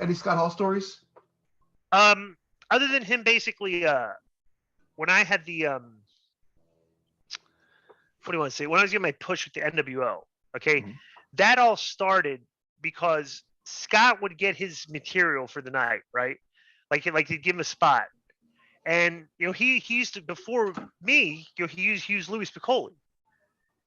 Any Scott Hall stories? Um, Other than him, basically, when I had the what do you want to say? When I was getting my push with the NWO, okay, Mhm. that all started because Scott would get his material for the night, right? Like he'd give him a spot, and he used to before me, he used Louis Piccoli,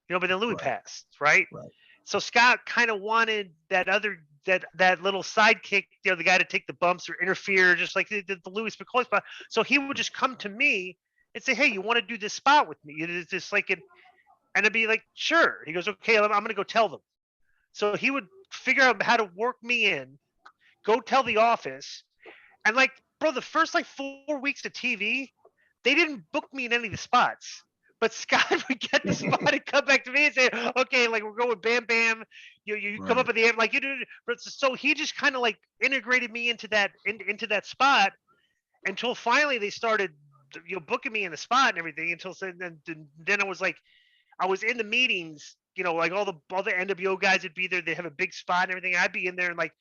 but then Louis Right, passed, right? right. So Scott kind of wanted that little sidekick, the guy to take the bumps or interfere, just like the Louis Piccoli spot. So he would just come to me and say, "Hey, you want to do this spot with me?" It's just like and I'd be like, "Sure." He goes, "Okay, I'm gonna go tell them." So he would figure out how to work me in, go tell the office, and like, bro, the first like 4 weeks of TV, they didn't book me in any of the spots. But Scott would get the spot and come back to me and say, "Okay, like we're going Bam Bam, you come up Right. at the end, like you do." So he just kind of like integrated me into that spot until finally they started booking me in the spot and everything. Until then I was like, I was in the meetings, like all the NWO guys would be there. They have a big spot and everything. I'd be in there and like,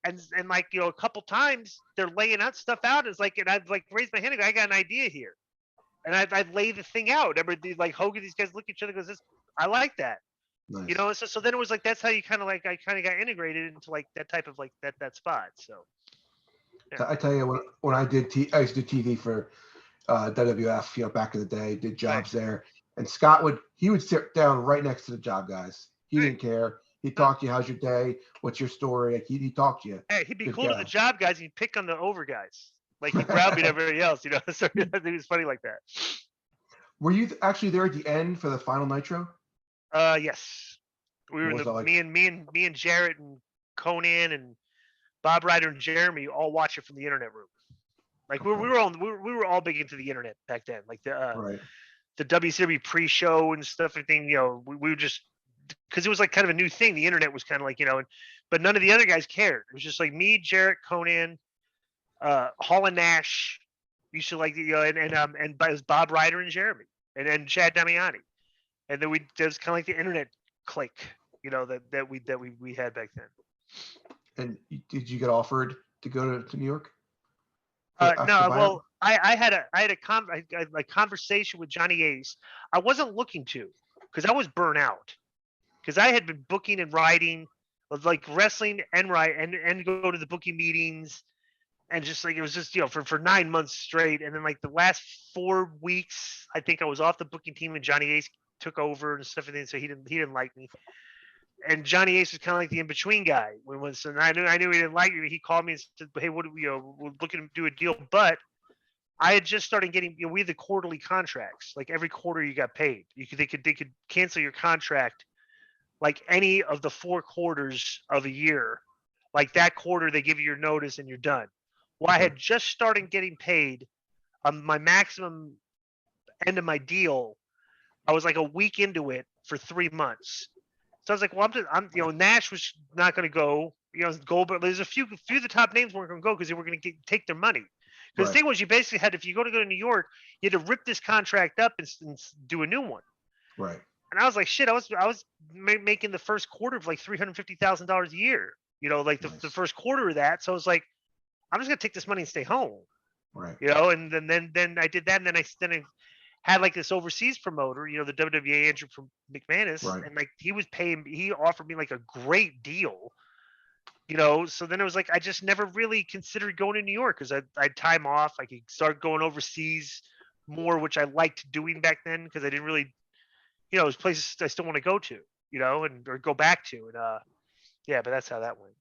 and like a couple times they're laying out stuff out. It's like, and I'd like raise my hand and go, "I got an idea here," and I'd lay the thing out. Remember, like Hogan, these guys look at each other, and goes, "This, I like that." Nice. So then it was like that's how you kind of like I kind of got integrated into like that type of like that spot. So yeah, I tell you, when I used to do TV for WWF, back in the day, did right, jobs there, and Scott would sit down right next to the job guys. He right. didn't care. He'd Uh, talk to you. How's your day? What's your story? Like he'd talk to you. Hey, he'd be Good cool to the guy. job guys, and he'd pick on the over guys. Like he browbeat everybody else. So it was funny like that. Were you actually there at the end for the final Nitro? Yes, we were What in was the that like? me and Jarrett and Conan and Bob Ryder and Jeremy all watch it from the internet room. Like we, Okay. we were all we were all big into the internet back then. Like Right. the WCW pre-show and stuff. Everything. We would just because it was like kind of a new thing. The internet was kind of like but none of the other guys cared. It was just like me, Jarrett, Conan, Hall and Nash. Used to like and it was Bob Ryder and Jeremy and Chad Damiani. And then it was kind of like the internet clique, that we had back then. And did you get offered to go to New York for after No, buyout? well, I had a conversation with Johnny Ace. I wasn't looking to because I was burnt out because I had been booking and writing, like wrestling and write and go to the booking meetings and just like it was just for 9 months straight, and then like the last 4 weeks, I think I was off the booking team and Johnny Ace took over and stuff, and so he didn't like me. And Johnny Ace was kind of like the in between guy. So I knew he didn't like me. He called me and said, "Hey, what do we we're looking to do a deal?" But I had just started getting we had the quarterly contracts. Like every quarter you got paid. They could cancel your contract like any of the 4 quarters of a year. Like that quarter they give you your notice and you're done. Well, I Okay. had just started getting paid on my maximum end of my deal. I was like a week into it for 3 months. So I was like, well, Nash was not going to go. Goldberg. There's a few of the top names weren't going to go because they were going to take their money. Because the Right. thing was, you basically had if you go to New York, you had to rip this contract up and do a new one. Right. And I was like, shit, I was making the first quarter of like $350,000 a year. Like the Nice. first quarter of that. So I was like, I'm just gonna take this money and stay home. Right. And then I did that, and then I had like this overseas promoter, the WWA Andrew from McManus, Right. and like he offered me like a great deal. So then it was like I just never really considered going to New York because I'd time off. I could start going overseas more, which I liked doing back then because I didn't really, it was places I still want to go to, and or go back to, and yeah, but that's how that went.